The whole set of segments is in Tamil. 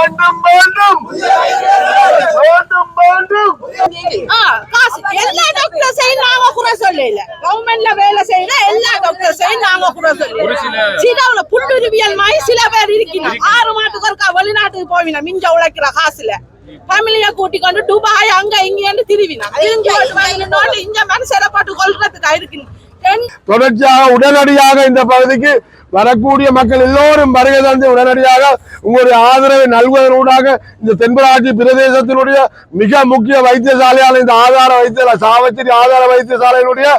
வேண்டும் வேண்டும் வேண்டும் வேண்டும். எல்லா டாக்டர்ஸையும் நாங்க குறை சொல்லல. கவர்மெண்ட்ல வேலை செய்யற எல்லா டாக்டர்ஸையும் நாங்க குறை சொல்லல. சில புல்லுருவியல் மாதிரி சில பேர் இருக்கணும். 6 மாதத்துக்கு ஒருக்கா வெளிநாட்டுக்கு போவினா மிஞ்ச உழைக்கிற காசுல ஃபேமிலிய கூட்டிக்கொண்டு துபாய் அங்க இங்க திருவினா இங்க மனசரை போட்டு கொள்றதுக்கு இருக்கு. தொடர்ச்சியாக உடனடியாக இந்த பகுதிக்கு வரக்கூடிய மக்கள் எல்லோரும் வருகை தந்து உடனடியாக உங்களுடைய ஆதரவை நல்குவதனூடாக இந்த தென்பராட்சி பிரதேசத்தினுடைய மிக முக்கிய வைத்தியசாலையான இந்த ஆதார வைத்தியசாலை சாவச்சேரி ஆதார வைத்தியசாலையினுடைய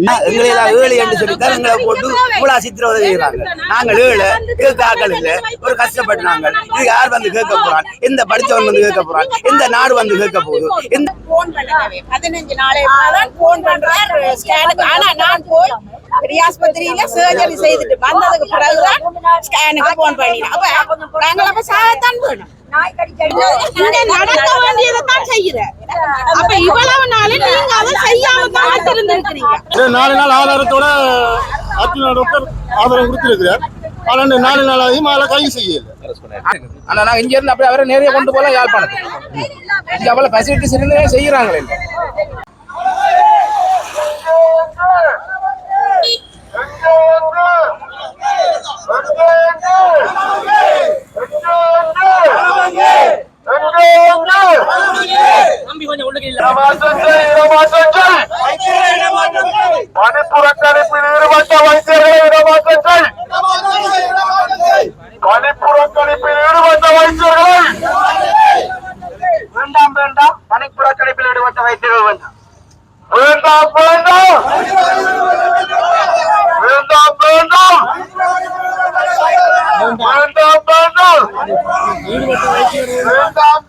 எங்களை 7 என்று சொல்லித்தான் எங்களை போட்டு இவ்வளவு சித்திரவதை செய்யறாங்க. நாங்கள் 7 கேட்காக்கள் இல்ல, ஒரு கஷ்டப்பட்டு நாங்கள் இது யார் வந்து கேட்க போறான், எந்த படிச்சவன் வந்து கேட்க போறான், எந்த நாடு வந்து கேட்க போகுது. இந்த போன் பண்ணவே 15 நாளைக்கு போன் பண்றாரு ஸ்கேனுக்கு. ஆனா நான் போய் பெரியாஸ்பத்திரியில சர்ஜரி செய்துட்டு வந்ததுக்கு பிறகுதான் ஸ்கேனுக்கு போன் பண்ணினேன். அப்ப நாங்கள் அப்ப சாகத்தான் வேணும். நடக்க வேண்டியதான் செய்யறேன். அப்ப இவ்வளவு நாள் நீங்க அதை செய்யாம தான் இருந்திருக்கிறீங்க. 4 நாள் ஆதாரத்தோட டாக்டர் ஆதாரம் கொடுத்திருக்கிறார். 4 நாளாயும் அதை கைது செய்யல. ஆனா நாங்க இங்க இருந்து அப்படியே அவரை நேரே கொண்டு போல யாழ்ப்பாணத்துக்கு இங்க அவ்வளவு ஃபெசிலிட்டிஸ் இருந்தே செய்யறாங்களே. பணிப்புறக்கணிப்பில் ஈடுபட்ட வைத்தியர்களை இடமாற்றம் செய். பணிப்புறக்கணிப்பில் ஈடுபட்ட வைத்தியர்களை வேண்டாம் வேண்டாம், பணிப்புறக்கணிப்பில் ஈடுபட்ட வைத்தியர்கள் வேண்டாம் வேண்டாம் வேண்டாம் வேண்டாம் வேண்டாம்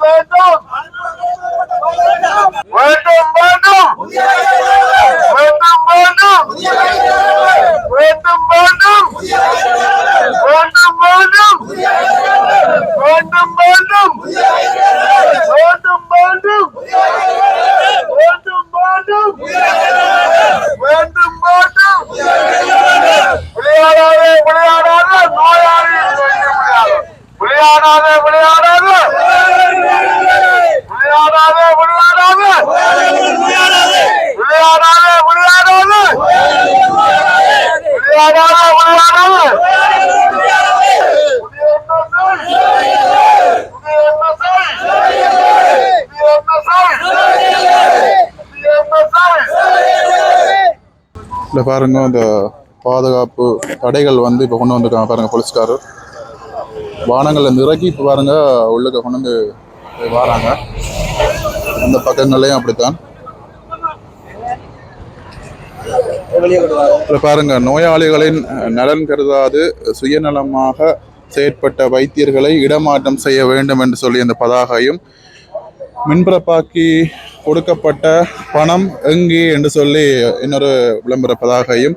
வேண்டாம் வேண்டாம் வேண்டாம் வேண்டும் வேண்டும் வேண்டும் வேண்டும் வேண்டும் வேண்டும் வேண்டும் வேண்டும் வேண்டும் வேண்டும் வேண்டும் வேண்டும் வேண்டும் வேண்டும் வேண்டும் வேண்டும் வேண்டும். விளையாடாதே விளையாடாதே நோயாளி விளையாடாதே விளையாடாதே விளையாடாதே விளையாடாதே விளையாடாதே விளையாடாதே விளையாடாதே இல்லை பாருங்க, இந்த பாதுகாப்பு தடைகள் வந்து இப்போ கொண்டு வந்திருக்காங்க பாருங்க. போலீஸ்காரர் வாகனங்களை நிறக்கி இப்போ பாருங்க உள்ளுக்க கொண்டு வந்து வராங்க. அந்த பக்கங்கள்லையும் அப்படித்தான். இல்லை பாருங்க, நோயாளிகளின் நலன் கருதாது சுயநலமாக செயற்பட்ட வைத்தியர்களை இடமாற்றம் செய்ய வேண்டும் என்று சொல்லி அந்த பதாகையும், மின்பிறப்பாக்கி கொடுக்கப்பட்ட பணம் எங்கே என்று சொல்லி இன்னொரு விளம்பர பதாகையும்,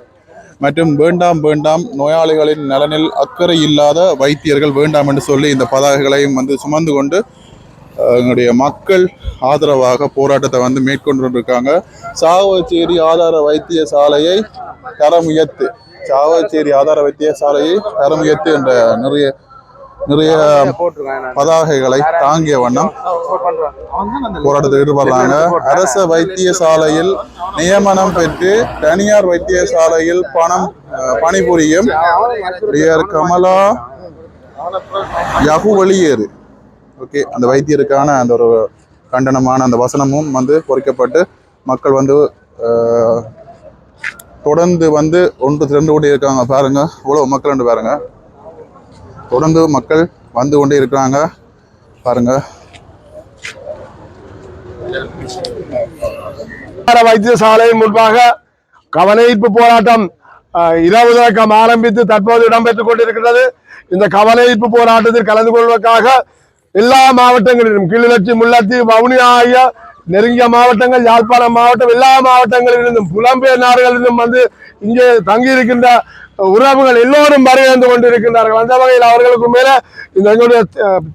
மற்றும் வேண்டாம் வேண்டாம் நோயாளிகளின் நலனில் அக்கறை இல்லாத வைத்தியர்கள் வேண்டாம் என்று சொல்லி இந்த பதாகைகளையும் வந்து சுமந்து கொண்டு எங்களுடைய மக்கள் ஆதரவாக போராட்டத்தை வந்து மேற்கொண்டிருக்காங்க. சாவச்சேரி ஆதார வைத்தியசாலையை தரம் உயர்த்து, சாவச்சேரி ஆதார வைத்தியசாலையை தரம் உயர்த்து என்ற நிறைய பதாகைகளை தாங்கிய வண்ணம் போராட்டத்தில் ஈடுபடுறாங்க. அரச வைத்தியசாலையில் நியமனம் பெற்று தனியார் வைத்தியசாலையில் பணிபுரியும் கமலா யகு வெளியேறு. ஓகே, அந்த வைத்தியருக்கான அந்த ஒரு கண்டனமான அந்த வசனமும் வந்து பொறிக்கப்பட்டு மக்கள் வந்து தொடர்ந்து வந்து 1-2 கோடி இருக்காங்க பாருங்க. இவ்வளோ மக்கள் பாருங்க, தொடர்ந்து மக்கள் வந்து கொண்டே இருக்கிறாங்க பாருங்க. வைத்தியசாலை முன்பாக கவனஈர்ப்பு போராட்டம் இரவு தொடக்கம் ஆரம்பித்து தற்போது இடம்பெற்றுக் கொண்டிருக்கிறது. இந்த கவனஈர்ப்பு போராட்டத்தில் கலந்து கொள்வதற்காக எல்லா மாவட்டங்களிலும் கிளிநொச்சி, முல்லைத்தீவு, வவுனியா ஆகிய நெருங்கிய மாவட்டங்கள், யாழ்ப்பாணம் மாவட்டம், எல்லா மாவட்டங்களிலிருந்தும் புலம்பெயர் நாடுகளிலும் வந்து இங்கே தங்கியிருக்கின்ற உறவுகள் எல்லோரும் வருகை கொண்டிருக்கின்றார்கள். அந்த வகையில் அவர்களுக்கு மேல இந்த எங்களுடைய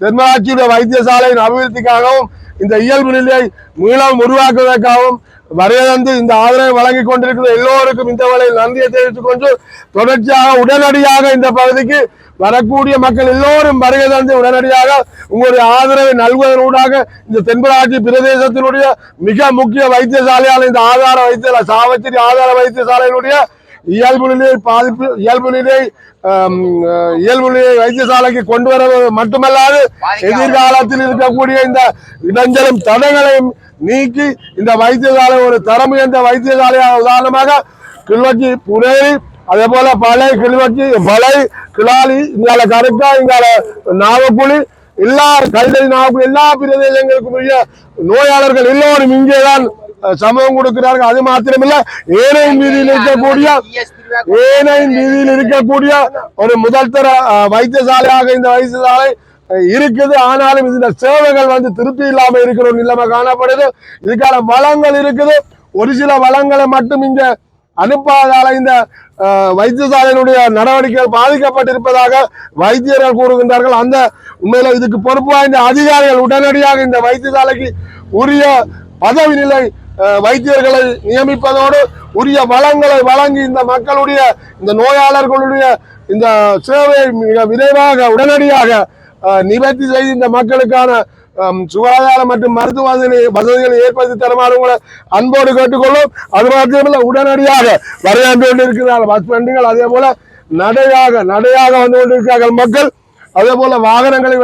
தென்மராட்சியுடைய வைத்தியசாலையின் அபிவிருத்திக்காகவும் இந்த இயல்பு நிலையை மீளம் உருவாக்குவதற்காகவும் வருகை இந்த ஆதரவை வழங்கி கொண்டிருக்கிற எல்லோருக்கும் இந்த வேளையில் நன்றியை தெரிவித்துக் கொண்டு தொடர்ச்சியாக உடனடியாக இந்த பகுதிக்கு வரக்கூடிய மக்கள் எல்லோரும் வருகை தந்து உடனடியாக உங்களுடைய ஆதரவை நல்குவதனூடாக இந்த தென்பராட்சி பிரதேசத்தினுடைய மிக முக்கிய வைத்தியசாலையான இந்த ஆதார வைத்தியசாலை சாவச்சேரி ஆதார வைத்தியசாலையினுடைய இயல்பு நிலை வைத்தியசாலைக்கு கொண்டு வர மட்டுமல்லாது எதிர்காலத்தில் இருக்கக்கூடிய இந்த இடைஞ்சலும் தடைகளையும் நீக்கி இந்த வைத்தியசாலை ஒரு தரம் உயர்ந்த வைத்தியசாலையாக உதாரணமாக கிளிநொச்சி புனேரி அதே போல பழை கிளிநொச்சி பழை கிளாலி இங்கால கருக்கா இங்கால நாவக்குழி எல்லா கைதறி நாவக்குழி எல்லா பிரதேசங்களுக்கும் உரிய நோயாளர்கள் எல்லோரும் இங்கேதான் சமூகம் கொடுக்கிறார்கள். அது மாத்திரமில்ல ஏனையின் வீதியில் இருக்கக்கூடிய ஒரு முதல் தர வைத்தியசாலையாக இந்த வைத்தியசாலை இருக்குது. ஆனாலும் இந்த சேவைகள் திருப்தி இல்லாம இருக்கிற ஒரு நிலைமை காணப்படுது. இதுக்கான வளங்கள் இருக்குது. ஒரு சில வளங்களை மட்டும் இங்க அனுப்பாதால இந்த வைத்தியசாலையினுடைய நடவடிக்கைகள் பாதிக்கப்பட்டிருப்பதாக வைத்தியர்கள் கூறுகின்றார்கள். அந்த உண்மையில இதுக்கு பொறுப்பு வாய்ந்த அதிகாரிகள் உடனடியாக இந்த வைத்தியசாலைக்கு உரிய பதவி நிலை வைத்தியர்களை நியமிப்பதோடு உரிய வளங்களை வழங்கி இந்த மக்களுடைய இந்த நோயாளர்களுடைய இந்த சேவையை மிக விரைவாக உடனடியாக நிவர்த்தி செய்து இந்த மக்களுக்கான சுகாதார மற்றும் மருத்துவ வசதிகளை ஏற்படுத்தி தருமாறு உங்களை அன்போடு கேட்டுக்கொள்ளும். அது மாத்திரமல்ல உடனடியாக வரையாண்டு கொண்டிருக்கிறார்கள் பஸ் வண்டிகள், அதே போல நடையாக வந்து கொண்டிருக்கிறார்கள் மக்கள். அதே போல வாகனங்களை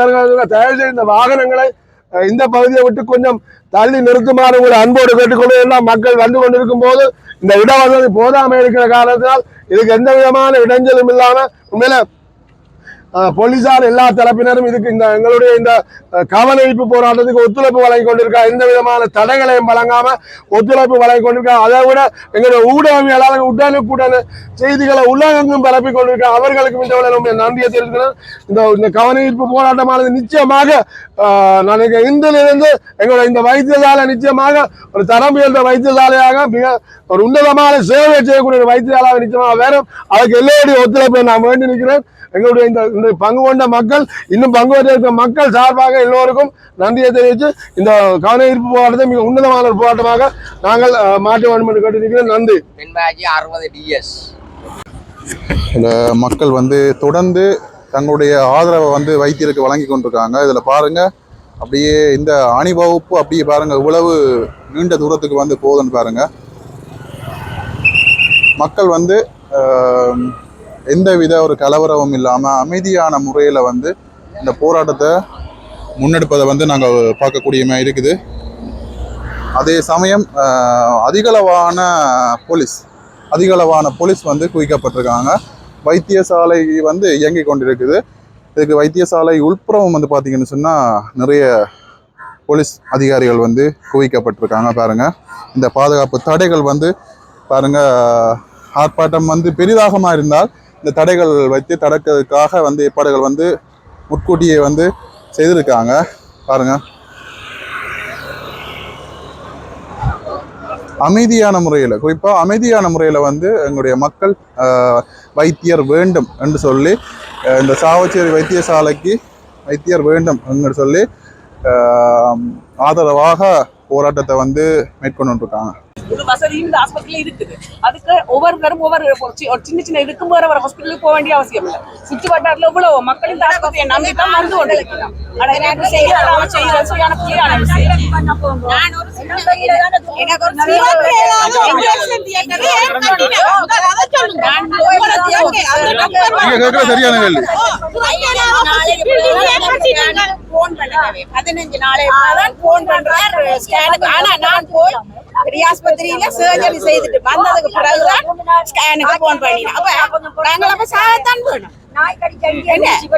தயார் செய்த இந்த வாகனங்களை இந்த பகுதியை விட்டு கொஞ்சம் தள்ளி நிறுத்துமாறு உங்களை அன்போடு கேட்டுக்கொள்ளும். மக்கள் வந்து கொண்டிருக்கும் போது இந்த இடவசதி போதாமல் இருக்கிற காரணத்தினால் இதுக்கு எந்த விதமான இடைஞ்சலும் இல்லாம உண்மையில போலீசார் எல்லா தரப்பினரும் இதுக்கு இந்த எங்களுடைய இந்த கவனஈர்ப்பு போராட்டத்துக்கு ஒத்துழைப்பு வழங்கி கொண்டிருக்கா. எந்த விதமான தடைகளையும் வழங்காம ஒத்துழைப்பு வழங்கி கொண்டிருக்கா. அதை விட எங்களுடைய ஊடகவியலாளர்கள் உடனுக்குடன் செய்திகளை உலகெங்கும் பரப்பி கொண்டிருக்கா. அவர்களுக்கு இந்த நன்றியை தெரிவிக்கிறேன். இந்த கவனஈர்ப்பு போராட்டமானது நிச்சயமாக நான் இன்றிலிருந்து எங்களுடைய இந்த வைத்தியசாலை நிச்சயமாக ஒரு தரம் உயர்ந்த வைத்தியசாலையாக மிக ஒரு உன்னதமான சேவை செய்யக்கூடிய வைத்தியசாலையாக நிச்சயமாக வேறும். அதுக்கு எல்லோருடைய ஒத்துழைப்பை நான் வேண்டி நிற்கிறேன். எங்களுடைய இந்த பங்கு கொண்ட மக்கள் இன்னும் பங்கு பெற்ற மக்கள் சார்பாக எல்லோருக்கும் நன்றியை தெரிவித்து இந்த கவன ஈர்ப்பு போராட்டத்தை மிக உன்னதமான ஒரு போராட்டமாக நாங்கள் மாற்ற வேண்டும் என்று கேட்டிருக்கிறேன். நன்றி. இந்த மக்கள் தொடர்ந்து தங்களுடைய ஆதரவை வைத்தியருக்கு வழங்கி கொண்டிருக்காங்க. இதில் பாருங்க அப்படியே இந்த அணிவகுப்பு அப்படியே பாருங்க இவ்வளவு நீண்ட தூரத்துக்கு போகுதுன்னு பாருங்க. மக்கள் எந்தவித ஒரு கலவரமும் இல்லாமல் அமைதியான முறையில் இந்த போராட்டத்தை முன்னெடுப்பதை நாங்கள் பார்க்கக்கூடியமா இருக்குது. அதே சமயம் அதிகளவான போலீஸ் குவிக்கப்பட்டிருக்காங்க. வைத்தியசாலை இயங்கி கொண்டிருக்குது. இதுக்கு வைத்தியசாலை உள்புறம் பார்த்தீங்கன்னு சொன்னால் நிறைய போலீஸ் அதிகாரிகள் குவிக்கப்பட்டிருக்காங்க. பாருங்கள் இந்த பாதுகாப்பு தடைகள் பாருங்கள் ஆர்ப்பாட்டம் பெரிதாகமா இருந்தால் இந்த தடைகள் வைத்து தடுக்கிறதுக்காக ஏற்பாடுகள் முன்கூட்டியே செய்திருக்காங்க. பாருங்க அமைதியான முறையில் குறிப்பாக அமைதியான முறையில் எங்களுடைய மக்கள் வைத்தியர் வேண்டும் என்று சொல்லி இந்த சாவச்சேரி வைத்தியசாலைக்கு வைத்தியர் வேண்டும் என்று சொல்லி ஆதரவாக போராட்டத்தை மேற்கொண்டு இருக்காங்க. ஒரு வசதி இந்த ஹாஸ்பிட்டல் இருக்குது. அதுக்கு ஒவ்வொருத்தரும் சின்ன சின்ன இதுக்கும் வேற ஹாஸ்பிட்டலுக்கு போக வேண்டிய அவசியம் இல்லை. சுற்று வட்டாரத்துல இவ்வளவு மக்கள் இந்த ஆஸ்பத்திரியை நம்பித்தான் வந்து கொண்டிருக்கலாம். ஆஸ்பத்திரியில சர்ஜரி செய்துட்டு வந்ததுக்கு பிறகுதான் ஸ்கேனுக்கு போன் பண்ணினோம். அப்ப நாங்கள் சாகத்தான் வேணும்.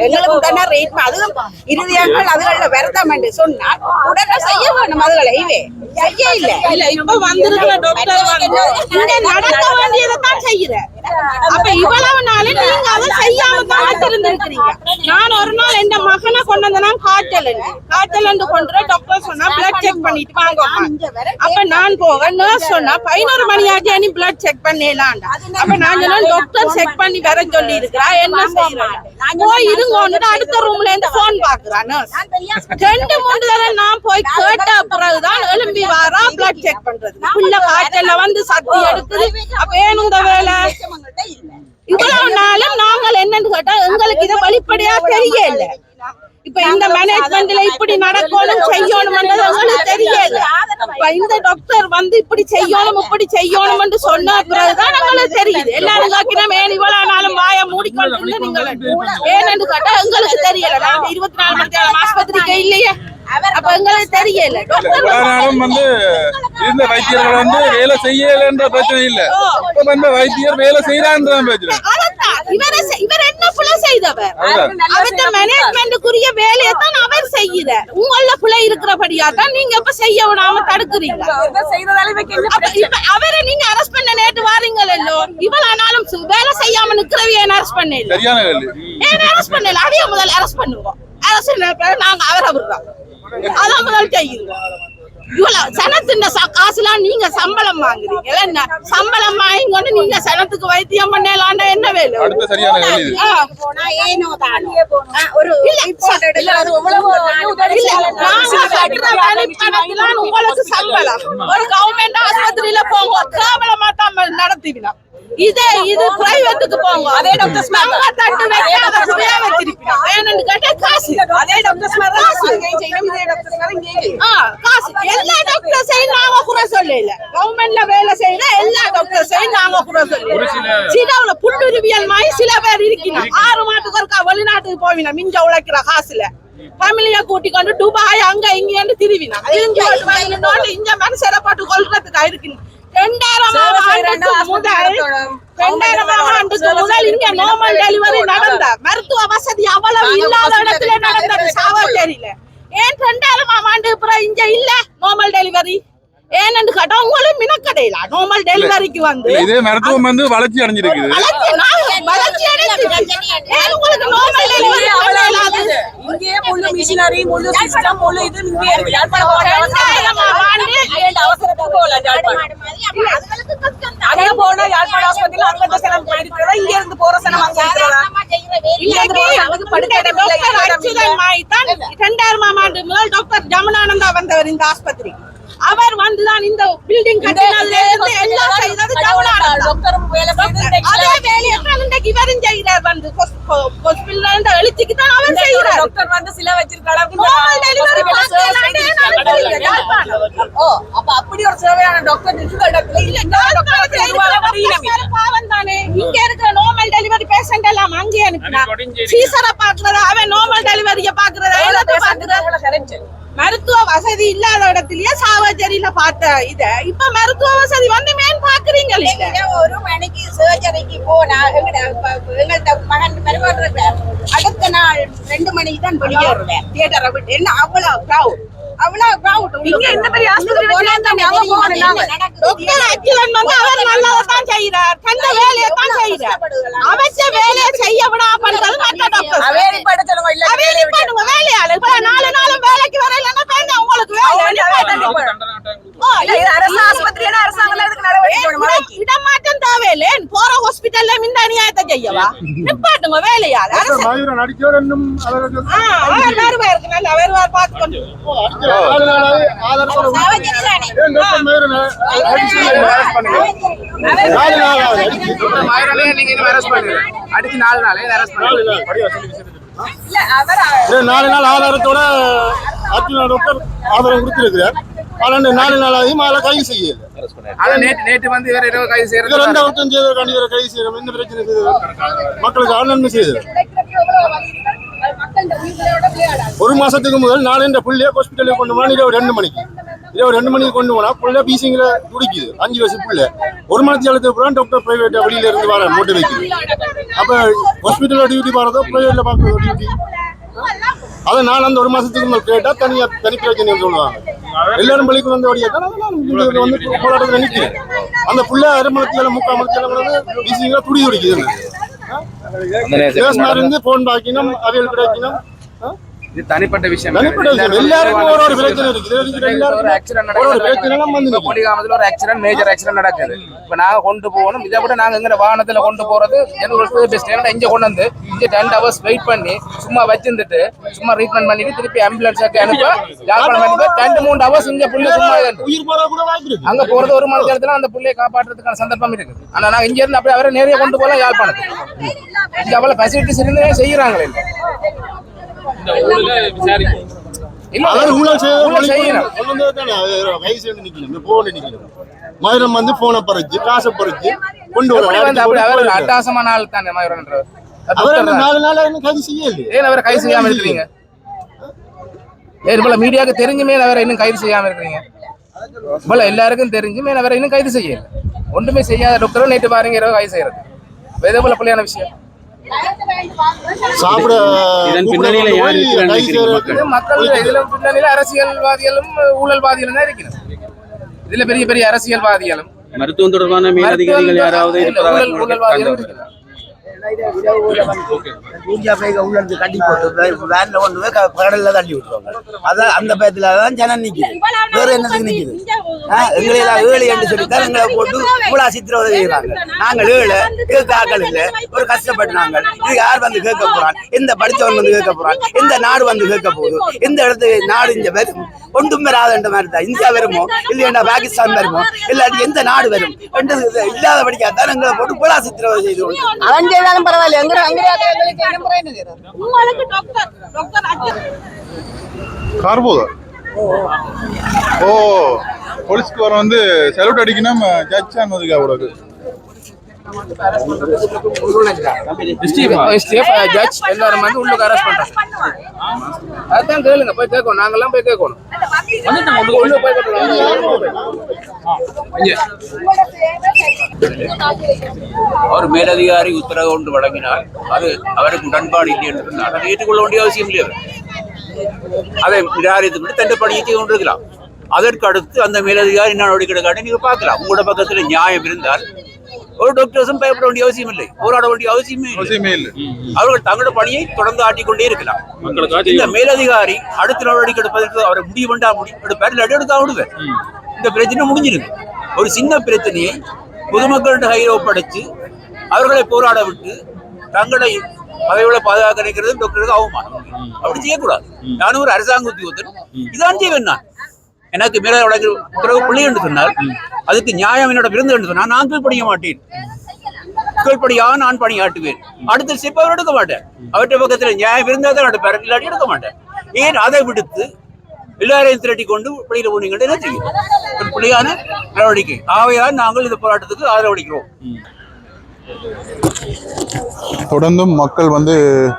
எங்களுக்கு உடனே ரேட் அதுவும் இறுதியாங்கள் அதுகள வருத்தம் என்று சொன்னால் உடனே செய்ய வேணும். அதுகளை செய்ய இல்ல இப்ப வந்திருக்கிற டாக்டர் நடக்க வேண்டியதை தான் செய்யற அப்ப இவ்வளவு நாள் நீங்க அதை செய்யாம தான் இருந்திருக்கிறீங்க. நான் ஒரு நாள் என் மகனை கொண்டு வந்தேன்னா காய்ச்சல் கொண்டு டாக்டர் சொன்னா பிளட் செக் பண்ணிட்டு வாங்க. அப்ப நான் போக நர்ஸ் சொன்னா 11 மணி ஆச்சு நீ பிளட் செக் பண்ணலாம்டா. அப்ப நான் சொன்னா டாக்டர் செக் பண்ணி வர சொல்லி இருக்கிறா, என்ன செய்யறேன் போய் இருங்க அடுத்த ரூம்ல இருந்து போன் பாக்குறான் நர்ஸ். 2-3 தடவை நான் போய் கேட்ட பிறகுதான் எழும்பி வாரா பிளட் செக் பண்றது. புள்ள காய்ச்சல்ல வந்து சக்தி எடுக்குது. அப்ப ஏனும் இந்த வேலை இவ்வளவு நாளும் நாங்கள் என்னன்னு கேட்டா எங்களுக்கு இதை வெளிப்படையா தெரியல. இப்ப இந்த மேனேஜ்மெண்ட்ல இப்படி நடக்கணும் செய்யணும் எங்களுக்கு தெரியல. இப்ப இந்த டாக்டர் வந்து இப்படி செய்யணும் சொன்ன பிறகுதான் எங்களுக்கு தெரியுது. எல்லாரும் காக்கினா மேன் இவ்வளவு நாளும் வாய மூடிக்கொண்டு நீங்கள் ஏன்னு கேட்டா எங்களுக்கு தெரியல. நாங்க 24 மணி நேரம் ஆஸ்பத்திரிக்கு இல்லையே, அப்ப எங்களுக்கு தெரியல. வந்து இருந்த வைத்தியர்கள் வந்து வேலை செய்யலன்ற பிரச்சனை இல்ல, இப்ப வந்து வைத்தியர் வேலை செய்யறான்றதான் பிரச்சனை. இவர் என்ன புள்ள செய்தவர்? அவர்கிட்ட மேனேஜ்மெண்ட்டுக்குரிய வேலையை தான் அவர் செய்யறார். உங்கள புள்ள இருக்கிறபடியா தான் நீங்க இப்ப செய்ய விடாம தடுக்குறீங்க. அவரை நீங்க அரெஸ்ட் பண்ண நேற்று வாரீங்களோ, இவ்வளவு நாளும் வேலை செய்யாம நிக்கிறவைய அரெஸ்ட் பண்ணல. சரியான வேலை ஏன் அரெஸ்ட் பண்ணல? அதையே முதல்ல அரெஸ்ட் பண்ணுவோம். அரசு நாங்க அவரை விடுறோம், அதான் முதல் செய்யுங்க. இவ்வளவு சனத்தின் காசுலாம் நீங்க சம்பளம் வாங்குறீங்க. என்ன சம்பளம் வாங்கிக்கொண்டு நீங்க சனத்துக்கு வைத்தியம் பண்ணலாம்னா என்ன வேலை? உங்களுக்கு சம்பளம் ஒரு கவர்மெண்ட் ஆஸ்பத்திரியில போங்க, கேவலமா தான் நடத்திவிடும். இது பிரைவேட்டுக்கு போங்க, அதே டாக்டர்ஸ் தட்டு வைக்காத சுவையா வச்சிருப்பீங்க. வேணும்னு கேட்டா காசு, அதே டாக்டர்ஸ் காசு. எல்லா டாக்டர்ஸையும் நாங்க குறை சொல்லல. கவர்மெண்ட்ல வேலை செய்யற எல்லா டாக்டர்ஸையும் நாங்க குறை சொல்லல. சிலவுல புல்லுருவியல் மாதிரி சில பேர் இருக்கணும். 6 மாதத்துக்கு ஒருக்கா வெளிநாட்டுக்கு போவினா மிஞ்ச உழைக்கிற காசுல ஃபேமிலியா கூட்டிக்கொண்டு துபாய் அங்க இங்க திருவினா இங்க மனுஷரை போட்டு கொள்றதுக்கு இருக்கணும். 2000ஆம் ஆண்டுக்கு முதல் இங்க நார்மல் டெலிவரி நடந்த மருத்துவ வசதி அவ்வளவு இல்லாத இடத்துல நடந்தது சாவச்சேரியில. ஏன் 2000ஆம் ஆண்டு அப்புறம் இங்க இல்ல நார்மல் டெலிவரி? ஏன்னு கேட்டா உங்களுக்கு மினக்கடையில நார்மல் டெலிவரிக்கு வந்து இதே மருத்துவம் வந்து வளர்ச்சி அடைஞ்சிருக்கு. வளர்ச்சி அடைஞ்சிருக்கு. ஏன் உங்களுக்கு நார்மல் டெலிவரி பண்ணலாது? இங்கே முழு மிஷினரி முழு சிஸ்டம் முழு இது இங்கே இருக்கு. அவசரத்துக்கு போகல அங்க போனா யாழ்ப்பாணம் ஆஸ்பத்திரியில அங்க செலவு பண்ணிருக்கிறதா, இங்க இருந்து போற செலவு அங்க இருக்கிறதா? இங்க இருந்து போறதுக்கு படுக்கை 2000ஆம் ஆண்டு முதல் டாக்டர் ஜமுனானந்தா வந்தவர் இந்த ஆஸ்பத்திரி. அவர் வந்துதான் இந்த பில்டிங் கட்டினதுல இருந்து எல்லாம் செய்தது ஜமுனானந்தா. அதே வேலையை தான் இன்றைக்கு இவரும் செய்கிறார். வந்து ஹாஸ்பிட்டல்ல எழுச்சிக்கு தான் அவர் செய்கிறார். டாக்டர் வந்து சில வச்சிருக்காங்க. அப்ப அப்படி ஒரு சேவையான டாக்டர் பாவம் தானே. இங்க இருக்கிற நார்மல் டெலிவரி பேஷண்ட் எல்லாம் அங்கே அனுப்பினா சீசரை பாக்குறதா, அவன் நார்மல் டெலிவரிய பாக்குறதா, மருத்துவ வசதி இல்லாத இடத்துலயே சாவச்சேரியில பார்த்த இத இப்ப மருத்துவ வசதி வந்து மேன் பாக்குறீங்களே. ஒரு மணிக்கு சர்ஜரிக்கு போனா எங்கள்கிட்ட மகன் மருமகன் அடுத்த நாள் 2 மணிக்கு தான் வெளியேறுவேன் தியேட்டரை விட்டு. என்ன அவ்வளவு கிரவுட், அவ்வளவு கிரவுட். இங்க இந்த மாதிரி ஆஸ்பத்திரி டாக்டர் அகிலன் வந்து அவர் நல்லதான் செய்யறார், தந்த வேலையை தான் செய்யறார். அவச்ச வேலையை செய்ய விடாம பண்றது மற்ற டாக்டர். வேலை பட சொல்லுங்க, இல்ல வேலை பண்ணுங்க வேலையாளு. இப்ப 4 நாளும் வேலைக்கு வரலன்னா வேண்டாம் உங்களுக்கு வேலை. அரசு ஆஸ்பத்திரினா அரசாங்கம் இதுக்கு நடவடிக்கை இடமாற்றம் தேவையில்லை. போற ஹாஸ்பிட்டல்ல இந்த அநியாயத்தை செய்யவா? நிப்பாட்டுங்க வேலையாளு. அவர் வருவாருக்கு நல்ல வருவார் பார்த்துக்கொண்டு அடிச்சு 4 நாள் அரெஸ்ட் பண்ணி 4 நாள் ஆதாரத்தோட டாக்டர் ஆதாரம் கொடுத்திருக்கிறார். 4 நாளாயும் கைது செய்யல. நேற்று வந்து வேற ஏதோ கைது செய்யறது 2 கைது செய்யறோம். இந்த பிரச்சனை மக்களுக்கு நன்மை செய்தது. 1 மாசத்துக்கு முதல் நான் இந்த புள்ளைய ஹாஸ்பிட்டலுக்கு கொண்டு போனா இரவு 2 மணிக்கு கொண்டு போனா புள்ள பீசிங்ல துடிக்குது. 5 வயசு புள்ள 1 மணி நேரத்துக்கு அப்புறம் டாக்டர் பிரைவேட் வெளியில இருந்து வர மோட்டர் வைக்குது. அப்ப ஹாஸ்பிட்டல்ல டியூட்டி பாருதோ பிரைவேட்ல பாக்குறதோ டியூட்டி. அதை நான் அந்த 1 மாசத்துக்கு முதல் கேட்டா தனி பிரச்சனை சொல்லுவாங்க. எல்லாரும் பள்ளிக்கு வந்து வந்து போராட்டத்தில் நிற்கிறேன். அந்த புள்ள அரைமணத்தில 3/4 மணத்தில வீசிங்களா துடி துடிக்குது. இருந்து போன் பாக்கினோம் அவையில் கிடைக்கணும். இது தனிப்பட்ட விஷயம். எல்லாருக்கும் ஒரு பிரச்சனை இருக்குது. ஒரு ஆக்சிடென்ட் மேஜர் ஆக்சிடென்ட் நடக்குது. இப்ப நாங்க கொண்டு போகணும். இதை விட நாங்க எங்க வாகனத்துல கொண்டு போறது இங்க கொண்டு வந்து இங்க 10 hours வெயிட் பண்ணி சும்மா வச்சிருந்துட்டு சும்மா ட்ரீட்மெண்ட் பண்ணிட்டு திருப்பி ஆம்புலன்ஸுக்கு அனுப்ப யாழ்ப்பாணம் அனுப்ப 2-3 hours இங்க புள்ளி சும்மா உயிர் போற கூட வாய்ப்பு இருக்கு. அங்க போறது 1 மணி நேரத்துல அந்த புள்ளையை காப்பாற்றுறதுக்கான சந்தர்ப்பம் இருக்குது. ஆனா நாங்க இங்க இருந்து அப்படியே அவரை நேரே கொண்டு போகலாம் யாழ்ப்பாணத்துக்கு. இங்க அவ்வளவு ஃபெசிலிட்டிஸ் இருந்தே செய்யறாங்களே. மதுரம் வந்து போனை பறிச்சு காசை பறிச்சு கொண்டு வர அட்டாசமான ஆள் தானே மயூரன்றவர். 4 நாள் கைது செய்யல. ஏன் அவரை கைது செய்யாம இருக்கிறீங்க? ஏன் மீடியாவுக்கு தெரிஞ்சுமே அவரை இன்னும் கைது செய்யாம இருக்கிறீங்க? போல எல்லாருக்கும் தெரிஞ்சுமே அவரை இன்னும் கைது செய்யல. ஒன்றுமே செய்யாத டாக்டர் நேற்று பாருங்க இரவு கைது செய்யறது இதே போல பிள்ளையான விஷயம். அரசியல்வாதிகளும் ஊழல்வாதிகளும் தான் இருக்கிறது. இதுல பெரிய பெரிய அரசியல்வாதிகளும் மருத்துவம் தொடர்பான மேலதிகாரிகள் யாராவது ஊழல்வாதிகளும் இருக்கிறார். உள்ளது கட்டி போட்டு வேன்ல கொண்டு போய் கடல்ல தள்ளி விட்டுருவாங்க. அதான் அந்த பயத்துலதான் ஜனம் நிக்குது. வேற என்னத்துக்கு நிக்குது? எங்களை எல்லாம் 7 என்று சொல்லித்தான் எங்களை போட்டு இவ்வளவு சித்திரவதை செய்யறாங்க. நாங்கள் 7 கேட்க ஆக்கள் இல்ல, ஒரு கஷ்டப்பட்டு நாங்கள். இது யார் வந்து கேட்க போறான்? எந்த படிச்சவன் வந்து கேட்க போறான்? எந்த நாடு வந்து கேட்க போகுது? எந்த இடத்துக்கு நாடு இங்க வரும்? ஒன்றும் வராதுன்ற மாதிரி தான். இந்தியா வருமோ இல்லையா பாகிஸ்தான் வருமோ இல்லாட்டி எந்த நாடு வரும் இல்லாத படிக்காதான் எங்களை போட்டு இவ்வளவு சித்திரவதை செய்து பரவாயில்ல. கார்போதா ஓ போலீஸ்க்கு வர வந்து சல்யூட் அடிக்கணும் ஜட்ஜ் ஆனதுக்கு அவ்வளவு ஜட்ஜ் எல்லாரும் வந்து உள்ளுக்கு அரெஸ்ட் பண்றாங்க. அதான் கேளுங்க, போய் கேட்கணும். நாங்கெல்லாம் போய் கேட்கணும். அவர் மேலதிகாரி உத்தரவு ஒன்று வழங்கினால் அது அவருக்கு உடன்பாடு இல்லை என்று சொன்னால் அதை ஏற்றுக்கொள்ள வேண்டிய அவசியம் இல்லை. அதை நிராகரித்துவிட்டு தன்னை பணியை செய்து கொண்டிருக்கலாம். அதற்கு அடுத்து அந்த மேலதிகாரி என்ன நடவடிக்கை எடுக்காட்டி நீங்க பார்க்கலாம். உங்களோட பக்கத்துல நியாயம் இருந்தால் ஒரு டாக்டர்ஸும் பயப்பட வேண்டிய அவசியம் இல்லை, போராட வேண்டிய அவசியமே இல்லை. அவர்கள் தங்களோட பணியை தொடர்ந்து ஆட்டிக்கொண்டே இருக்கலாம். இந்த மேலதிகாரி அடுத்த நடவடிக்கை எடுப்பதற்கு அவரை முடிவு பண்ணா எடுப்பார், இல்லாட்டி எடுக்க விடுவேன். இந்த பிரச்சனை முடிஞ்சிருக்கு. ஒரு சின்ன பிரச்சனையை பொதுமக்களிட கையில் ஒப்படைச்சு அவர்களை போராட விட்டு தங்களை பதவிகளை பாதுகாக்க நினைக்கிறது டாக்டருக்கு அவமானம். அப்படி செய்யக்கூடாது. நானும் ஒரு அரசாங்க உத்தியோகத்தன், இதான் செய்வேன். நான் எனக்கு மேல உத்தரவு பிள்ளை என்று சொன்னால் அதுக்கு நியாயம் என்னோட விருந்து என்று சொன்னால் நான் கீழ்படிய மாட்டேன். கீழ்படியாக நான் பணியாட்டுவேன். அடுத்த ஸ்டெப் அவர் எடுக்க மாட்டேன். அவற்றை பக்கத்தில் நியாயம் இருந்தால் தான் எடுப்பார், இல்லாட்டி எடுக்க மாட்டேன். ஏன் அதை விடுத்து எல்லாரையும் திரட்டி கொண்டு பிள்ளையில போனீங்கன்னு என்ன செய்யும்? ஒரு பிள்ளையான நடவடிக்கை. ஆகையால் நாங்கள் இந்த போராட்டத்துக்கு ஆதரவளிக்கிறோம். தொடர்ந்தும் மக்கள் வந்து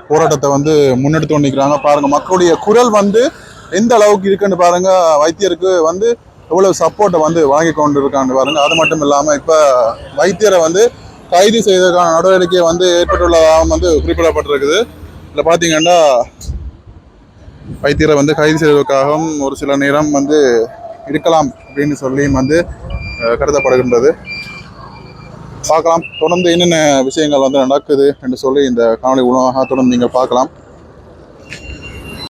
போராட்டத்தை வந்து முன்னெடுத்து நிற்கிறாங்க. பாருங்க மக்களுடைய குரல் வந்து எந்த அளவுக்கு இருக்குன்னு பாருங்க. வைத்தியருக்கு வந்து எவ்வளவு சப்போர்ட்டை வந்து வாங்கி கொண்டு இருக்கான்னு பாருங்க. அது மட்டும் இல்லாம இப்ப வைத்தியரை வந்து கைது செய்வதற்கான நடவடிக்கை வந்து ஏற்பட்டுள்ளதாக வந்து குறிப்பிடப்பட்டிருக்குது. இதுல பாத்தீங்கன்னா வைத்தியரை வந்து கைது செய்வதற்காகவும் ஒரு சில நேரம் வந்து இருக்கலாம் அப்படின்னு சொல்லியும் வந்து கருதப்படுகின்றது. பார்க்கலாம் தொடர்ந்து என்னென்ன விஷயங்கள் வந்து நடக்குது என்று சொல்லி இந்த காணொலி உலகமாக தொடர்ந்து நீங்கள் பார்க்கலாம்.